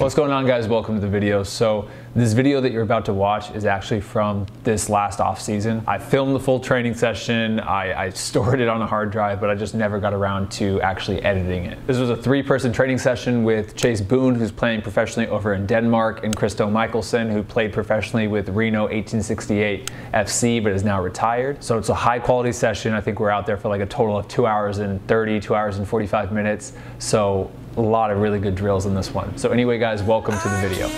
What's going on, guys? Welcome to the video. So this video that you're about to watch is actually from this last off season. I filmed the full training session. I stored it on a hard drive, but I just never got around to actually editing it. This was a 3-person training session with Chase Boone, who's playing professionally over in Denmark, and Christo Michelson, who played professionally with Reno 1868 FC, but is now retired. So it's a high quality session. I think we're out there for like a total of 2 hours and 30, 2 hours and 45 minutes. So a lot of really good drills in this one. So anyway, guys, welcome to the video.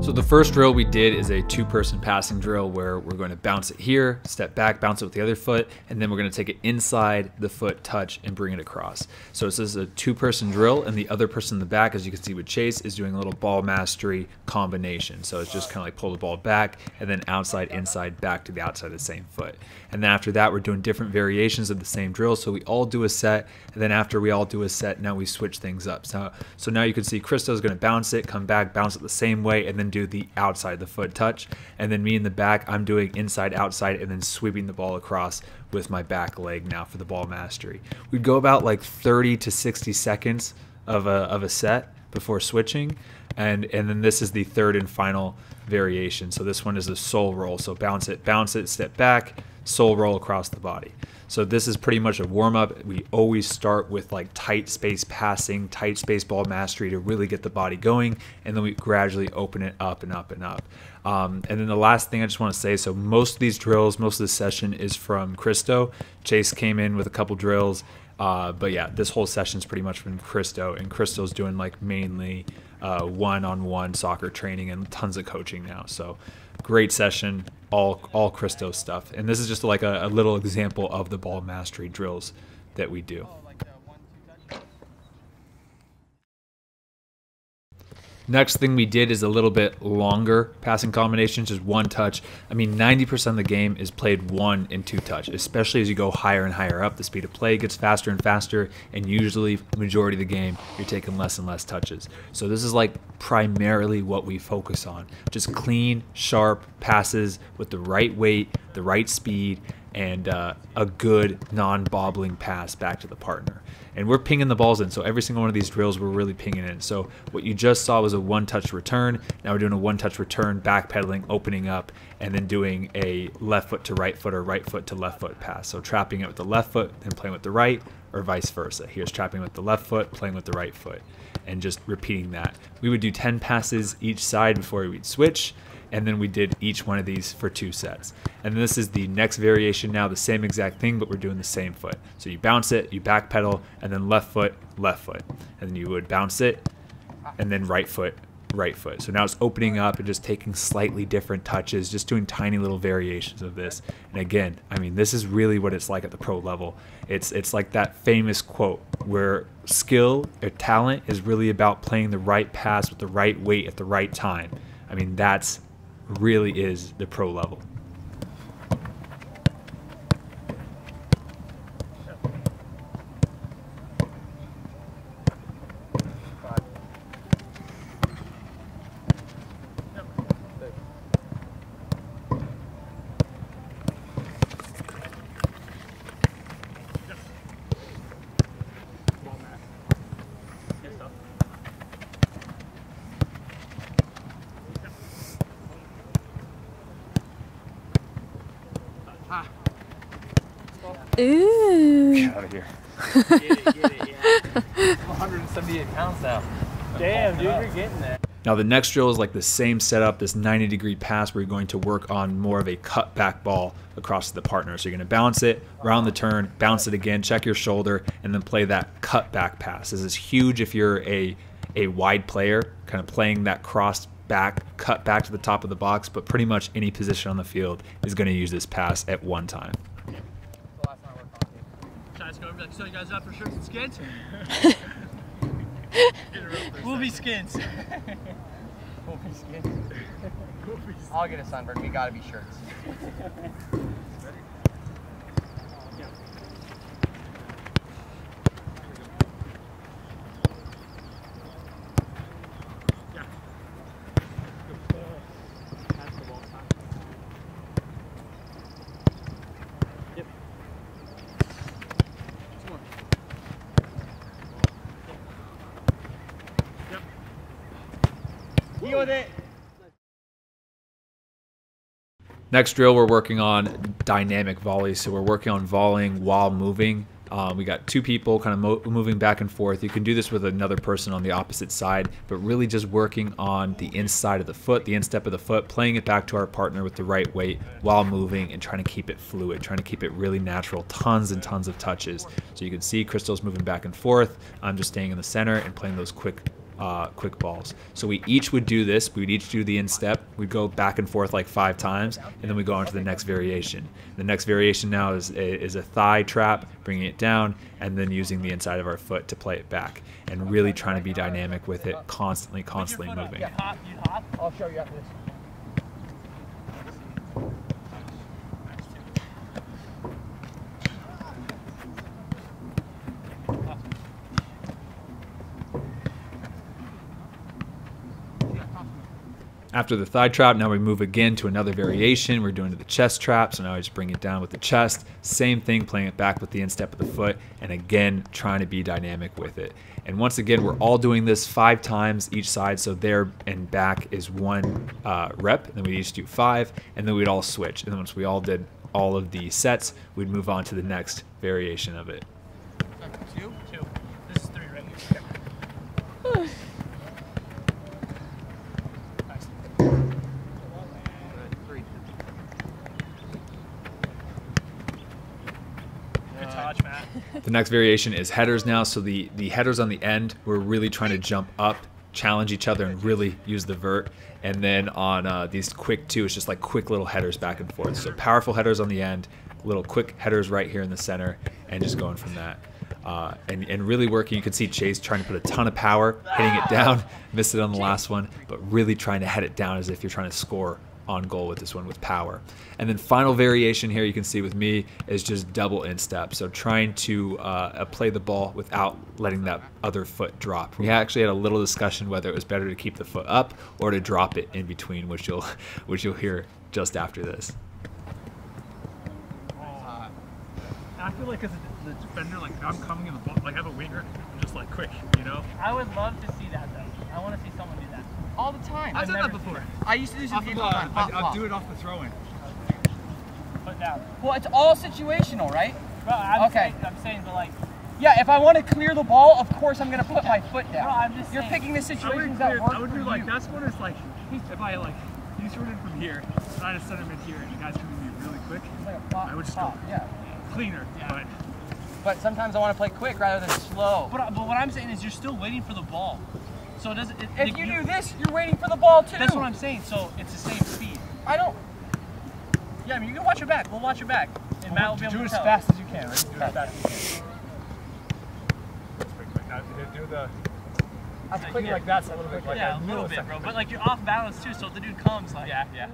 So the first drill we did is a 2-person passing drill where we're going to bounce it here, step back, bounce it with the other foot, and then we're going to take it inside the foot, touch, and bring it across. So this is a 2-person drill, and the other person in the back, as you can see with Chase, is doing a little ball mastery combination. So it's just kind of like pull the ball back, and then outside, inside, back to the outside of the same foot. And then after that, we're doing different variations of the same drill. So we all do a set, and then after we all do a set, now we switch things up. So now you can see Christo's going to bounce it, come back, bounce it the same way, and then do the outside the foot touch. And then me in the back, I'm doing inside, outside, and then sweeping the ball across with my back leg now for the ball mastery. We'd go about like 30 to 60 seconds of a set before switching. And then this is the third and final variation. So this one is a soul roll. So bounce it, step back, soul roll across the body. So this is pretty much a warm-up. We always start with like tight space passing, tight space ball mastery to really get the body going, and then we gradually open it up and up and up. And then the last thing I just want to say, so most of these drills, most of the session is from Christo. Chase came in with a couple drills, but yeah, this whole session is pretty much from Christo, and Christo's doing like mainly one-on-one soccer training and tons of coaching now. So great session, all Christo stuff. And this is just like a little example of the ball mastery drills that we do. Next thing we did is a little bit longer passing combinations, just one touch. I mean, 90% of the game is played 1 and 2 touch, especially as you go higher and higher up. The speed of play gets faster and faster, and usually the majority of the game, you're taking less and less touches. So this is like primarily what we focus on. Just clean, sharp passes with the right weight, the right speed, and a good non-bobbling pass back to the partner. And we're pinging the balls in, so every single one of these drills we're really pinging in. So what you just saw was a 1-touch return. Now we're doing a 1-touch return, backpedaling, opening up, and then doing a left foot to right foot or right foot to left foot pass. So trapping it with the left foot and playing with the right, or vice versa. Here's trapping with the left foot, playing with the right foot, and just repeating that. We would do 10 passes each side before we'd switch, and then we did each one of these for 2 sets. And this is the next variation now, the same exact thing, but we're doing the same foot. So you bounce it, you backpedal, and then left foot, and then you would bounce it, and then right foot, right foot. So now it's opening up and just taking slightly different touches, just doing tiny little variations of this. And again, I mean, this is really what it's like at the pro level. It's like that famous quote where skill or talent is really about playing the right pass with the right weight at the right time. I mean, that's really is the pro level. Ooh. Get out of here. Get it, yeah. 178 pounds now. Damn, dude, you're getting that. Now the next drill is like the same setup, this 90-degree pass where you're going to work on more of a cut back ball across to the partner. So you're going to bounce it, round the turn, bounce it again, check your shoulder, and then play that cut back pass. This is huge if you're a wide player, kind of playing that crossed back, cut back to the top of the box, but pretty much any position on the field is going to use this pass at one time. So you guys up for shirts and skins? We'll be skins. We'll be skins. I'll get a sunburn. We gotta be shirts. With it. Next drill, we're working on dynamic volleys. So we're working on volleying while moving. We got two people kind of moving back and forth. You can do this with another person on the opposite side, but really just working on the inside of the foot, the instep of the foot, playing it back to our partner with the right weight while moving and trying to keep it fluid, trying to keep it really natural, tons and tons of touches. So you can see Christo's moving back and forth. I'm just staying in the center and playing those quick balls. So we each would do this. We would each do the instep. We'd go back and forth like 5 times, and then we go on to the next variation. The next variation now is a thigh trap, bringing it down, and then using the inside of our foot to play it back, and really trying to be dynamic with it, constantly moving. I'll show you after this. After the thigh trap, now we move again to another variation. We're doing the chest trap, so now I just bring it down with the chest. Same thing, playing it back with the instep of the foot, and again, trying to be dynamic with it. And once again, we're all doing this 5 times each side, so there and back is 1 rep, and then we each do 5, and then we'd all switch. And then once we all did all of the sets, we'd move on to the next variation of it. 2? 2. This is 3 right here. The next variation is headers now. So the headers on the end, we're really trying to jump up, challenge each other, and really use the vert. And then on these quick 2, it's just like quick little headers back and forth. So powerful headers on the end, little quick headers right here in the center, and just going from that. And really working, you can see Chase trying to put a ton of power, hitting it down, missed it on the last one, but really trying to head it down as if you're trying to score on goal with this one with power. And then final variation here you can see with me is just double instep. So trying to play the ball without letting that other foot drop. We actually had a little discussion whether it was better to keep the foot up or to drop it in between, which you'll hear just after this. I feel like as a defender, like if I'm coming in the ball, like I have a winger, I'm just like quick, you know? I would love to see that though. I want to see someone do that. All the time. I've done that before. I used to do some all the time. I'll do it off the throw-in. Put down. Well, it's all situational, right? Bro, I'm saying, but like... Yeah, if I want to clear the ball, of course I'm going to put my foot down. Bro, I'm just You're saying, picking the situations that work I would for do like, you. that's when it's like, if I like, he's running from here, trying to send him in here, and the guy's going to be really quick, Like a pop, I would just pop, go yeah. cleaner, Yeah. But sometimes I want to play quick rather than slow. But what I'm saying is you're still waiting for the ball. So it doesn't... If you do this, you're waiting for the ball too. That's what I'm saying, so it's the same speed. I don't... Yeah, I mean, you can watch your back. We'll watch your back. And Matt will be able to do it as tell. fast as you can, right? Do it as fast as you can. Now, do the... I was clicking like that, so a little bit like yeah, a little bit, bro. But like you're off balance too, so if the dude comes, like... Yeah.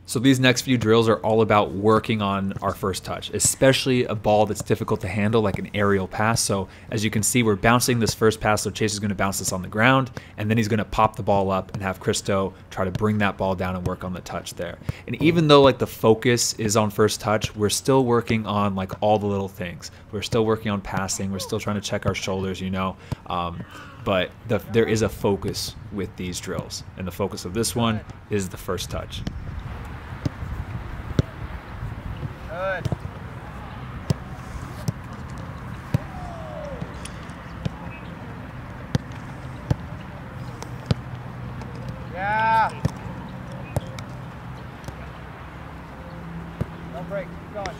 So these next few drills are all about working on our first touch, especially a ball that's difficult to handle like an aerial pass. So as you can see, we're bouncing this first pass, so Chase is going to bounce this on the ground, and then he's going to pop the ball up and have Christo try to bring that ball down and work on the touch there. And even though like the focus is on first touch, we're still working on like all the little things. We're still working on passing. We're still trying to check our shoulders, you know. But there is a focus with these drills, and the focus of this one is the first touch. Good. Yeah. Don't break. Keep going.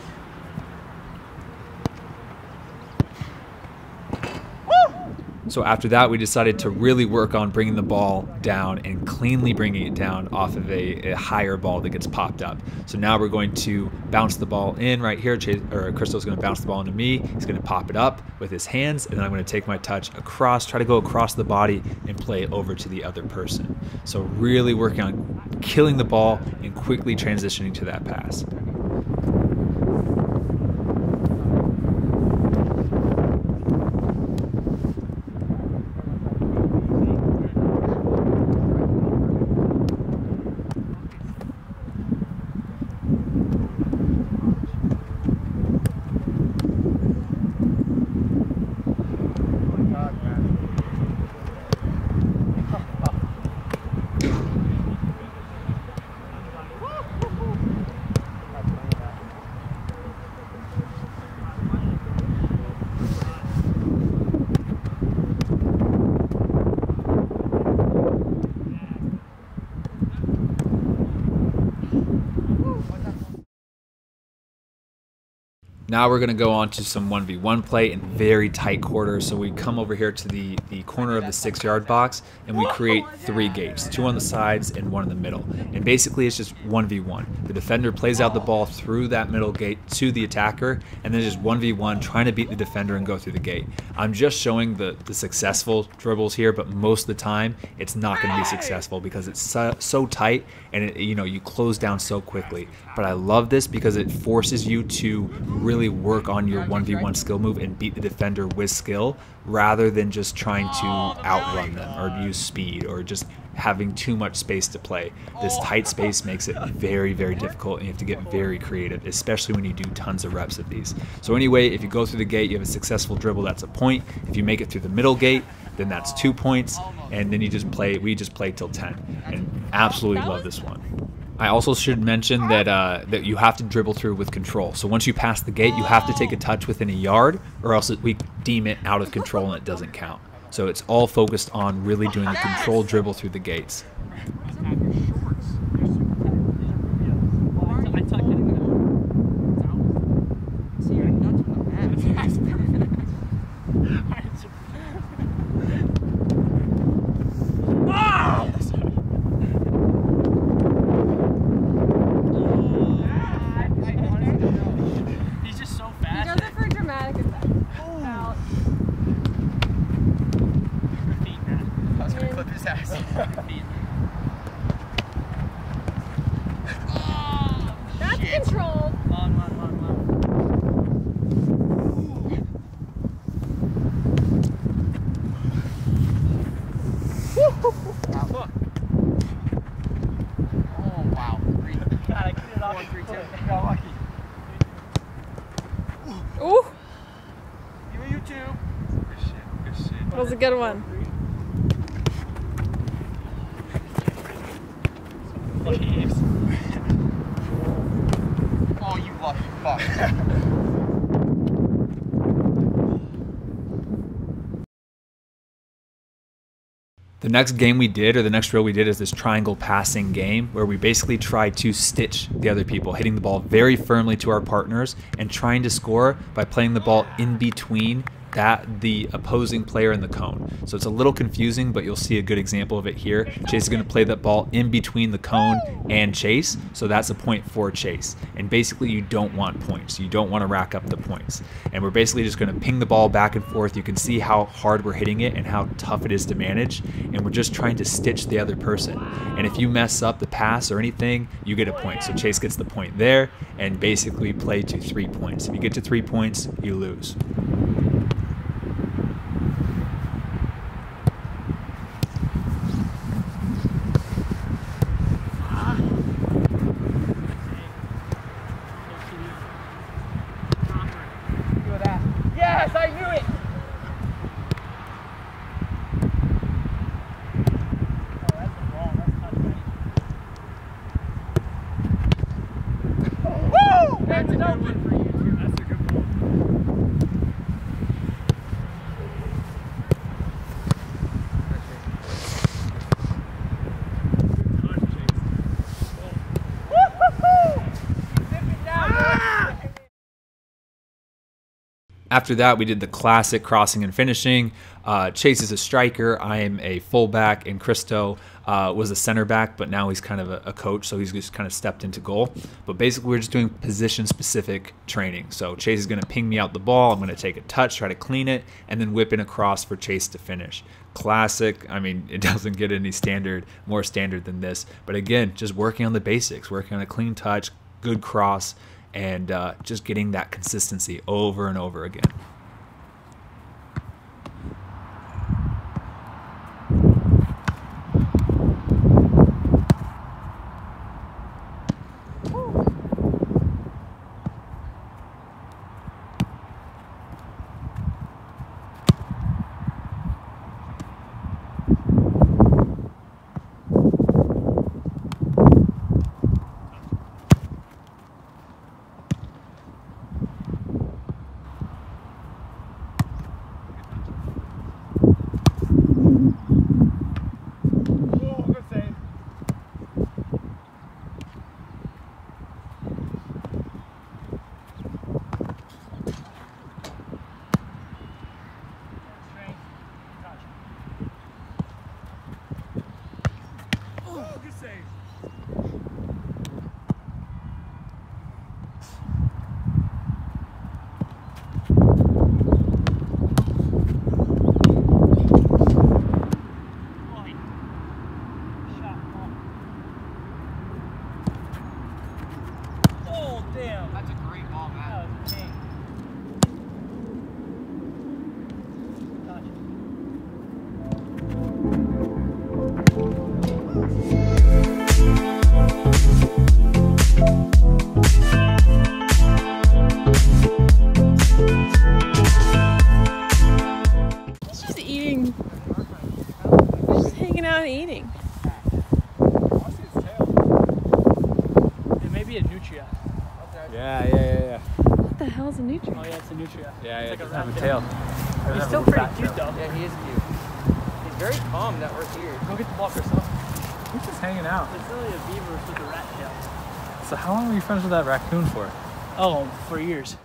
So after that, we decided to really work on bringing the ball down and cleanly bringing it down off of a higher ball that gets popped up. So now we're going to bounce the ball in right here. Christo's going to bounce the ball into me. He's going to pop it up with his hands, and then I'm going to take my touch across, try to go across the body and play it over to the other person. So really working on killing the ball and quickly transitioning to that pass. Now we're going to go on to some 1v1 play in very tight quarters. So we come over here to the corner of the 6-yard box and we create 3 gates, 2 on the sides and 1 in the middle. And basically it's just 1v1. The defender plays out the ball through that middle gate to the attacker, and then just 1v1 trying to beat the defender and go through the gate. I'm just showing the successful dribbles here, but most of the time it's not going to be successful because it's so tight and you close down so quickly. But I love this because it forces you to really work on your 1v1 skill move and beat the defender with skill rather than just trying to outrun them or use speed or just having too much space to play. This tight space makes it very, very difficult, and you have to get very creative, especially when you do tons of reps of these. So anyway, if you go through the gate, you have a successful dribble, that's a point. If you make it through the middle gate, then that's 2 points, and then we just play till 10, and absolutely love this one. I also should mention that you have to dribble through with control. So once you pass the gate, you have to take a touch within a yard, or else we deem it out of control and it doesn't count. So it's all focused on really doing a controlled dribble through the gates. Ooh! You too. Good shit. That was a good one. Oh, you lucky fuck. The next game we did, or the next drill we did, is this triangle passing game where we basically try to stitch the other people, hitting the ball very firmly to our partners and trying to score by playing the ball in between the opposing player in the cone. So it's a little confusing, but you'll see a good example of it here. Chase is going to play that ball in between the cone and Chase, so that's a point for Chase. And basically you don't want points. You don't want to rack up the points. And we're basically just going to ping the ball back and forth. You can see how hard we're hitting it and how tough it is to manage. And we're just trying to stitch the other person. And if you mess up the pass or anything, you get a point. So Chase gets the point there and basically play to 3 points. If you get to 3 points, you lose. Yes, I knew it! Oh, that's a ball. That's not right. Woo! That's an open for you too. That's a good ball. After that, we did the classic crossing and finishing. Chase is a striker. I am a fullback, and Christo was a center back, but now he's kind of a coach, so he's just kind of stepped into goal. But basically, we're just doing position-specific training. So Chase is going to ping me out the ball. I'm going to take a touch, try to clean it, and then whip it across for Chase to finish. Classic. I mean, it doesn't get any more standard than this. But again, just working on the basics, working on a clean touch, good cross, and just getting that consistency over and over again. Damn. That's a great ball, man. That was a king. It's just eating. Just hanging out and eating. It may be a nutria. Yeah. What the hell's a nutrient? Oh yeah, it's a nutria. Yeah, It's it like doesn't a have a rat tail. He's still pretty cute though. Yeah, he is cute. He's very calm that we're here. Go get the ball, Christo. He's just hanging out. It's really a beaver with a rat tail. So how long were you friends with that raccoon for? Oh, for years.